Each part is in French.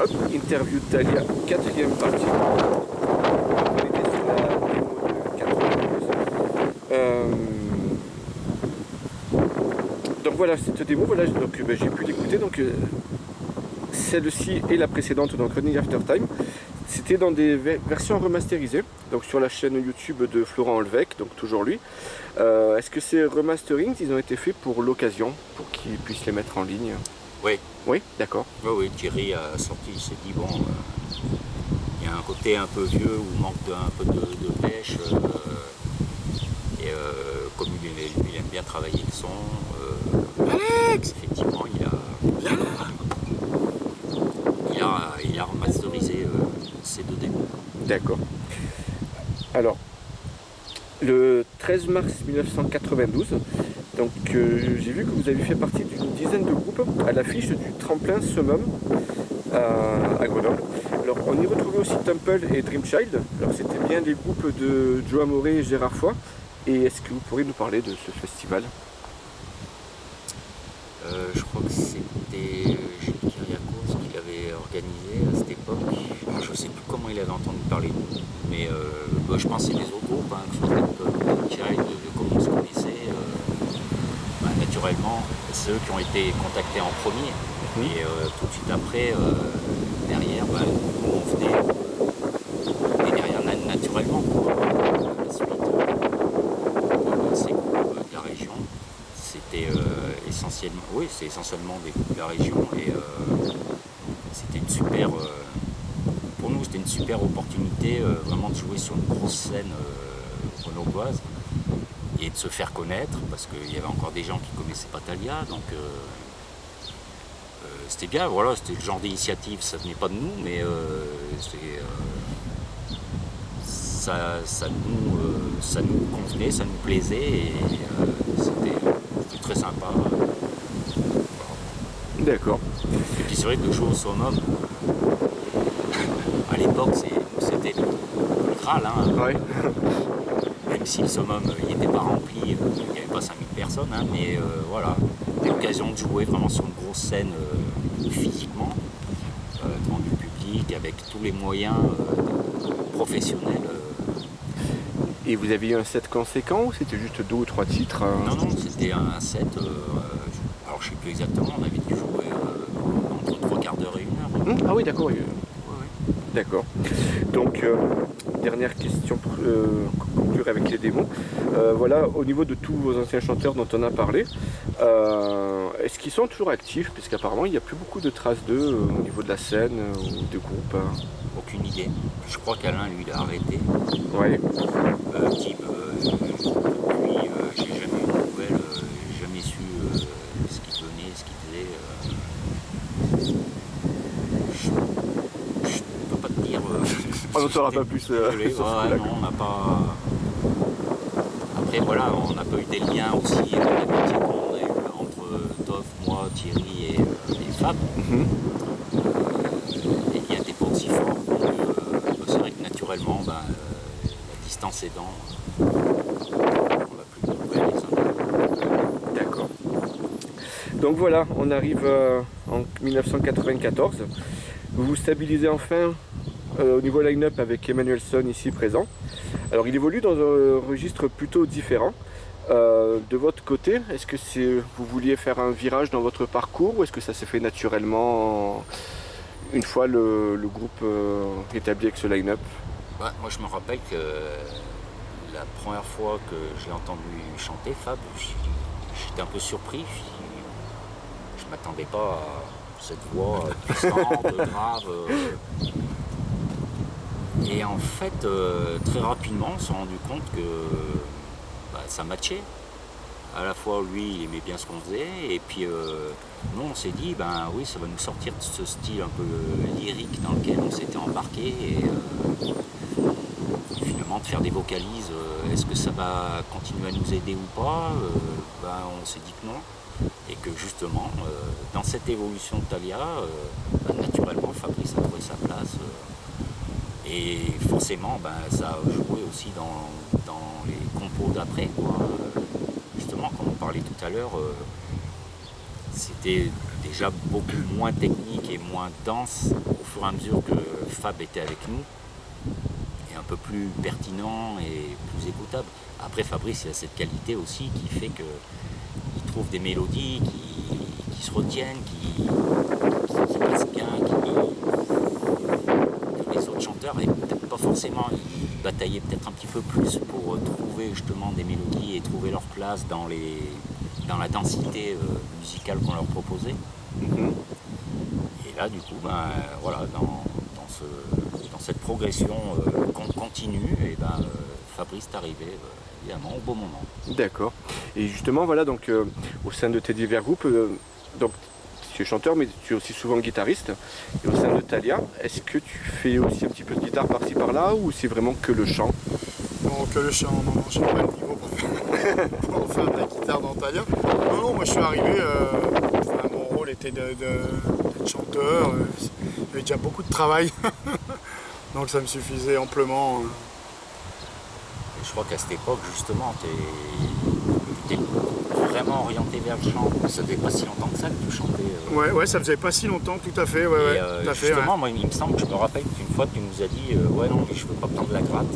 Hop, interview de Thalia, quatrième partie. On était sur la démo de 92. Donc voilà, cette démo, voilà, donc, j'ai pu l'écouter. Donc celle-ci et la précédente, donc Running After Time, c'était dans des versions remasterisées, donc sur la chaîne YouTube de Florent Olvec, donc toujours lui. Est-ce que ces remasterings, ils ont été faits pour l'occasion, pour qu'ils puissent les mettre en ligne? Oui. Oui, d'accord. Oui, oui, Thierry a sorti, il s'est dit bon, il y a un côté un peu vieux où manque un peu de pêche. Et comme il aime bien travailler le son, Alex effectivement, il a remasterisé ces deux démos. D'accord. Alors, le 13 mars 1992, donc j'ai vu que vous avez fait partie d'une dizaine de groupes à l'affiche du tremplin Summum à Grenoble. Alors on y retrouvait aussi Temple et Dreamchild. Alors c'était bien des groupes de Joe Amore et Gérard Foy. Et est-ce que vous pourriez nous parler de ce festival? Je crois que c'était Gilles Kyriakos qui l'avait organisé à cette époque. Alors, je ne sais plus comment il avait entendu parler de nous, mais je pense que c'est des autres groupes, hein, que ce soit Temple, Child, comme on se connaissait. Naturellement, c'est eux qui ont été contactés en premier. Et tout de suite après, derrière, nous on venait, et derrière naturellement, la suite, ces groupes de la région, c'était essentiellement, oui, c'est essentiellement des groupes de la région, et c'était une super, pour nous c'était une super opportunité vraiment de jouer sur une grosse scène grenobloise et de se faire connaître, parce qu'il y avait encore des gens qui connaissaient pas Thalia, donc c'était bien, voilà, c'était le genre d'initiative, ça venait pas de nous, mais ça nous convenait, ça nous plaisait, et c'était très sympa. D'accord. Et puis c'est vrai que le show au Summum, à l'époque, c'était le Graal, hein. Ouais. Même si le Summum il n'était pas rempli, il n'y avait pas 5000 personnes, hein, mais voilà, l'occasion de jouer vraiment sur une grosse scène physiquement, devant du public, avec tous les moyens professionnels. Et vous aviez un set conséquent ou c'était juste 2 ou 3 titres? Non, non, c'était un set, alors je ne sais plus exactement, on avait dû jouer entre 3 quarts d'heure et 1 heure. Ah oui, d'accord. Ouais, ouais. D'accord. Donc, dernière question pour conclure avec les démos. Voilà, au niveau de tous vos anciens chanteurs dont on a parlé, est-ce qu'ils sont toujours actifs? Puisqu'apparemment, il n'y a plus beaucoup de traces d'eux au niveau de la scène ou de groupe. Aucune idée. Je crois qu'Alain, lui, il a arrêté. Ouais. Tim, depuis, j'ai jamais eu de nouvelles, j'ai jamais su ce qu'il donnait, ce qu'il faisait. Je ne peux pas te dire. On n'en saura pas plus. Désolé, non, on n'a pas. Après, voilà, on n'a pas eu des liens aussi d'amitié qu'on a eu entre Toff, moi, Thierry et Fab. Et il y a des pas aussi forts. Donc, c'est vrai que naturellement, la distance aidant, on n'a plus de nouvelles les uns. D'accord. Donc voilà, on arrive en 1994. Vous vous stabilisez enfin au niveau line-up avec Emmanuelson ici présent. Alors il évolue dans un registre plutôt différent. De votre côté, est-ce que vous vouliez faire un virage dans votre parcours ou est-ce que ça s'est fait naturellement une fois le groupe établi avec ce line-up? Ouais, moi je me rappelle que la première fois que je l'ai entendu chanter, Fab, j'étais un peu surpris. Je m'attendais pas à cette voix puissante, grave. Et en fait, très rapidement, on s'est rendu compte que ça matchait. À la fois, lui, il aimait bien ce qu'on faisait, et puis nous, on s'est dit, oui, ça va nous sortir de ce style un peu lyrique dans lequel on s'était embarqué, et finalement, de faire des vocalises, est-ce que ça va continuer à nous aider ou pas? On s'est dit que non, et que justement, dans cette évolution de Thalia, naturellement, Fabrice a trouvé sa place. Et forcément, ça a joué aussi dans les compos d'après, quoi. Justement, comme on parlait tout à l'heure, c'était déjà beaucoup moins technique et moins dense au fur et à mesure que Fab était avec nous, et un peu plus pertinent et plus écoutable. Après, Fabrice, il a cette qualité aussi qui fait qu'il trouve des mélodies qui se retiennent, qui passent bien, que les autres chanteurs, et peut-être pas forcément, ils bataillaient peut-être un petit peu plus pour trouver justement des mélodies et trouver leur place dans la densité musicale qu'on leur proposait. Et là, du coup, voilà, dans cette progression continue, et Fabrice est arrivé évidemment au bon moment. D'accord. Et justement, voilà, donc au sein de tes divers groupes, donc tu es chanteur, mais tu es aussi souvent guitariste. Et au sein de Thalia, est-ce que tu fais aussi un petit peu de guitare par-ci par-là, ou c'est vraiment que le chant? Non, que le chant, non, j'ai pas le niveau pour faire de la guitare dans Thalia. Non, moi je suis arrivé, mon rôle était d'être chanteur, il y avait déjà beaucoup de travail, donc ça me suffisait amplement. Je crois qu'à cette époque, justement, tu étais vraiment orienté vers le chant. Ça faisait pas si longtemps que ça que tu chantais. Ouais, ça faisait pas si longtemps, tout à fait. Tout à fait, justement, moi, il me semble, je me rappelle qu'une fois, tu nous as dit ouais, non, mais je veux pas prendre la gratte.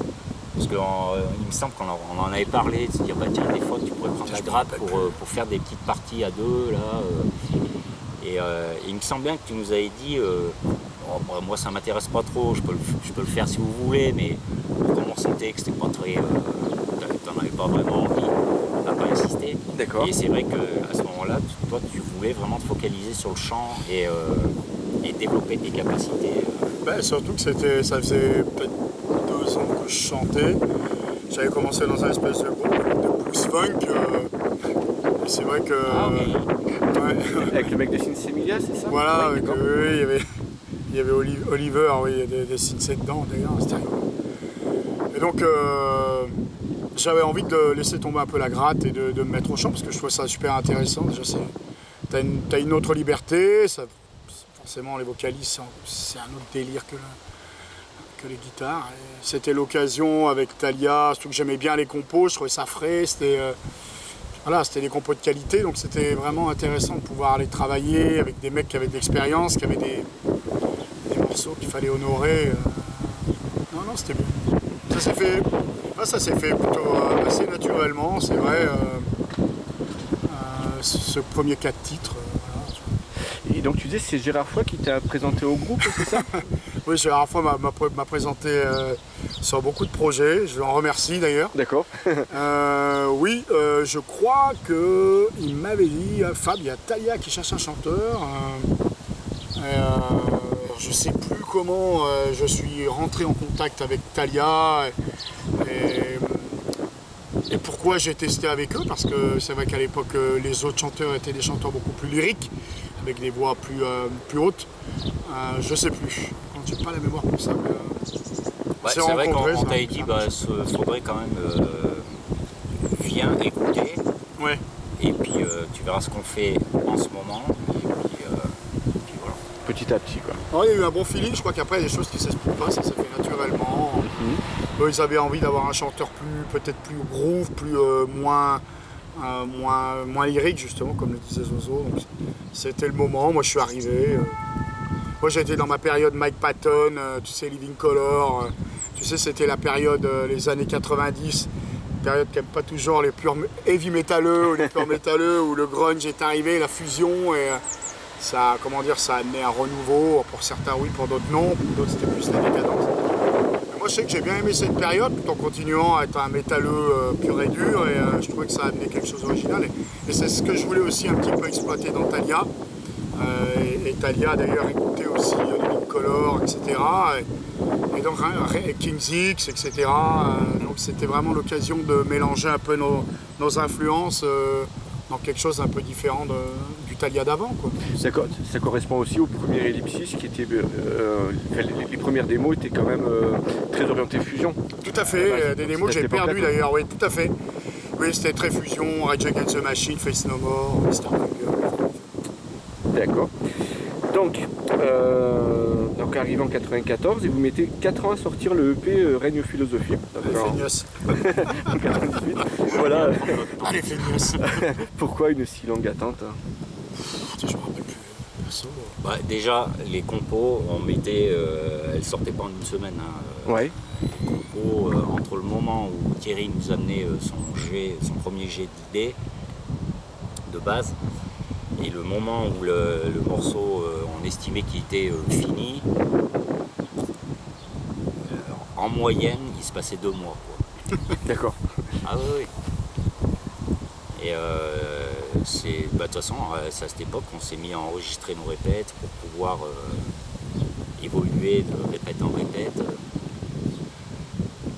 Parce qu'il me semble qu'on en avait parlé, de se dire, tiens, des fois, tu pourrais prendre la gratte pour faire des petites parties à deux, là. Et il me semble bien que tu nous avais dit, moi, ça m'intéresse pas trop, je peux le faire si vous voulez, mais comme on sentait que c'était pas très... t'en avais pas vraiment envie, on n'a pas insisté. D'accord. Et c'est vrai qu'à ce moment-là, toi, tu voulais vraiment te focaliser sur le chant et développer tes capacités. Surtout que ça faisait peut-être 2 ans que je chantais. J'avais commencé dans un espèce de groupe de blues funk. Et c'est vrai que... Ah oui. Ouais. Avec le mec de Sinsemilia, c'est ça? Voilà, Ouais, il y avait Oliver, oui, il y a des synthés dedans d'ailleurs, c'était rigolo. Et donc j'avais envie de laisser tomber un peu la gratte et de me mettre au chant parce que je trouvais ça super intéressant. Déjà, t'as une autre liberté, forcément les vocalistes, c'est un autre délire que les guitares. C'était l'occasion avec Thalia, surtout que j'aimais bien les compos, je trouvais ça frais, c'était des compos de qualité, donc c'était vraiment intéressant de pouvoir aller travailler avec des mecs qui avaient de l'expérience, qui avaient des morceaux qu'il fallait honorer. Non, c'était bien. Ça s'est fait plutôt assez naturellement, c'est vrai. Ce premier 4 titres. Et donc tu disais c'est Gérard Foy qui t'a présenté au groupe, c'est ça? Oui, Gérard Foy m'a présenté sur beaucoup de projets, je l'en remercie d'ailleurs. D'accord. Oui, je crois qu'il m'avait dit, Fab, il y a Thalia qui cherche un chanteur. Je sais plus comment je suis rentré en contact avec Thalia et pourquoi j'ai testé avec eux, parce que c'est vrai qu'à l'époque les autres chanteurs étaient des chanteurs beaucoup plus lyriques, avec des voix plus hautes. Je sais plus, j'ai pas la mémoire pour ça. Mais, c'est vrai qu'on t'avait dit, faudrait quand même viens écouter. Ouais. Et puis tu verras ce qu'on fait en ce moment. Et puis voilà. Petit à petit quoi. Alors, il y a eu un bon feeling, je crois qu'après il y a des choses qui ne s'expliquent pas, ça s'est fait naturellement. Eux, ils avaient envie d'avoir un chanteur peut-être plus groove, moins lyrique justement, comme le disait Zozo. Donc, c'était le moment, moi je suis arrivé. Moi j'étais dans ma période Mike Patton, tu sais, Living Colour, tu sais, c'était la période, les années 90, période qui n'aime pas toujours les purs heavy métalleux ou les purs métalleux, où le grunge est arrivé, la fusion, et ça a amené un renouveau, pour certains oui, pour d'autres non, pour d'autres c'était plus la décadence. Mais moi je sais que j'ai bien aimé cette période, tout en continuant à être un métalleux pur et dur, et je trouvais que ça a amené quelque chose d'original, et c'est ce que je voulais aussi un petit peu exploiter dans Thalia. Et Thalia d'ailleurs écoutait aussi Living Colour, etc. Et donc King's X, etc. Donc c'était vraiment l'occasion de mélanger un peu nos influences dans quelque chose un peu différent du Thalia d'avant, quoi. Ça correspond aussi au premier Ellipsis qui était... les premières démos étaient quand même très orientées fusion. Tout à fait, des démos que j'ai perdues d'ailleurs, oui, tout à fait. Oui, c'était très fusion, Rage Against the Machine, Face No More, Mr. Bungle. D'accord. Donc arrive en 94 et vous mettez 4 ans à sortir le EP Règne Philosophie. Feignos. En 98. Voilà. Allez, Feignos. Pourquoi une si longue attente? Je me rappelle plus. morceaux. Bah, déjà, les compos, on mettait, elles sortaient pas en une semaine. Hein. Ouais. Les compos, entre le moment où Thierry nous amenait son premier jet d'idées de base, et le moment où le morceau, on estimait qu'il était fini, en moyenne, il se passait 2 mois. Quoi. D'accord. Ah oui, oui. Et de toute façon, c'est à cette époque qu'on s'est mis à enregistrer nos répètes pour pouvoir évoluer de répète en répète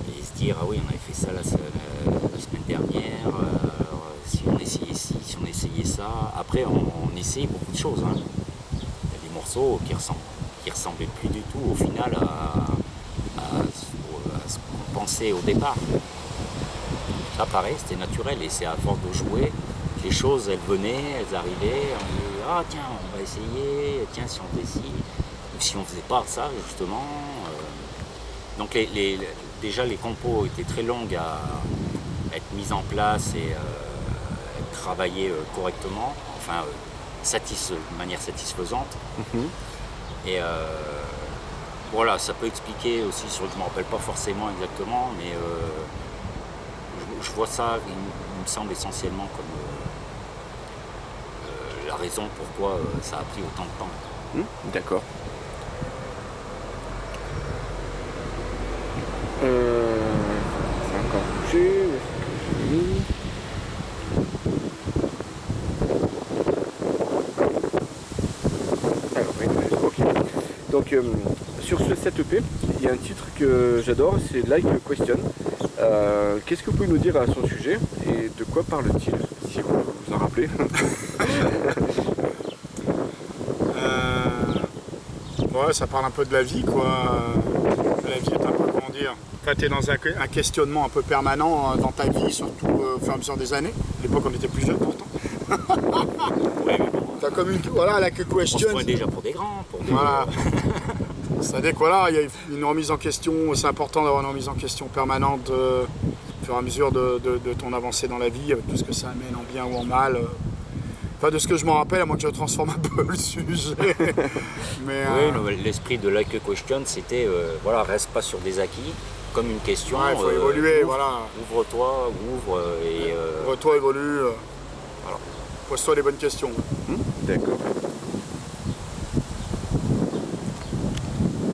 et se dire ah oui, on avait fait ça la semaine dernière, alors, si on essayait ci, si on essayait ça. Après, on essayait beaucoup de choses. Hein. Il y a des morceaux qui ressemblaient plus du tout au final à ce qu'on pensait au départ. Ça pareil, c'était naturel et c'est à force de jouer, les choses elles venaient, elles arrivaient, on dit ah tiens on va essayer, tiens si on faisait ci, ou si on faisait pas ça justement. Donc déjà les compos étaient très longues à être mises en place et être travaillées correctement, enfin de manière satisfaisante. Et voilà, ça peut expliquer aussi, je ne me rappelle pas forcément exactement, mais je vois ça, il me semble essentiellement comme la raison pourquoi ça a pris autant de temps. D'accord. Ça a encore bougé. Où est-ce que j'ai mis? Alors, oui, ok. Donc, sur ce 7EP, il y a un titre que j'adore, c'est Like a Question. Qu'est-ce que vous pouvez nous dire à son sujet et de quoi parle-t-il, si vous vous en rappelez? Ouais, ça parle un peu de la vie, quoi. La vie est un peu, comment dire, enfin, tu es dans un questionnement un peu permanent dans ta vie, surtout au fur et à mesure des années. À l'époque, on était plus jeunes pourtant. Oui, mais bon, T'as comme une, voilà, like a on se question. prenait déjà pour des grands, pour des... Voilà. C'est-à-dire que voilà, il y a une remise en question, c'est important d'avoir une remise en question permanente au fur et à mesure de ton avancée dans la vie, avec tout ce que ça amène en bien ou en mal. Enfin, de ce que je m'en rappelle, à moins que je transforme un peu le sujet. Mais, Oui, l'esprit de Like a Question, c'était, voilà, reste pas sur des acquis, comme une question. ouais, il faut évoluer, voilà. Ouvre-toi, et... Toi évolue. Voilà. Pose-toi les bonnes questions. D'accord.